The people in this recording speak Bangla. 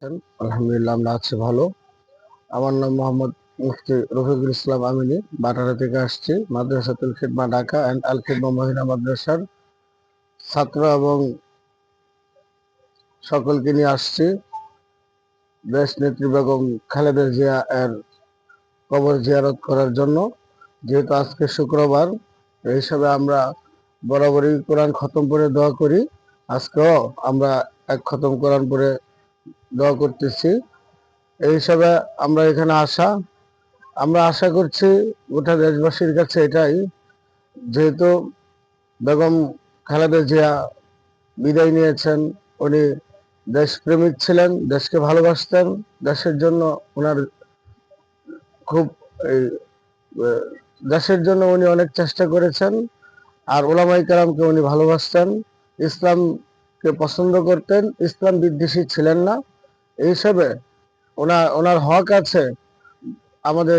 আলহামদুলিল্লাহ আমরা আছি ভালো। আমার নাম মোহাম্মদ মুফতি রফিকুল ইসলাম আমিনী। বাটারা থেকে আসছি। মাদ্রাসাতুল খিদমা ঢাকা অ্যান্ড আল খিদমা মহিলা মাদ্রাসার ছাত্র এবং সকলকে নিয়ে আসছি দেশ নেত্রী বেগম খালেদা জিয়া এর কবর জিয়ারত করার জন্য। যেহেতু আজকে শুক্রবার, এই হিসাবে আমরা বরাবরই কোরআন খতম করে দোয়া করি। আজকেও আমরা এক খতম কোরআন পড়ে দোয়া করতেছি। এই হিসাবে আমরা এখানে আমরা আশা করছি গোটা দেশবাসীর কাছে এটাই, যেহেতু বেগম খালেদা জিয়া বিদায় নিয়েছেন, উনি দেশপ্রেমিক ছিলেন, দেশকে ভালোবাসতেন, দেশের জন্য ওনার খুব এই দেশের জন্য উনি অনেক চেষ্টা করেছেন। আর ওলামায়ে কেরামকে উনি ভালোবাসতেন, ইসলামকে পছন্দ করতেন, ইসলাম বিদ্বেষী ছিলেন না। এই হিসাবে ওনার হক আছে আমাদের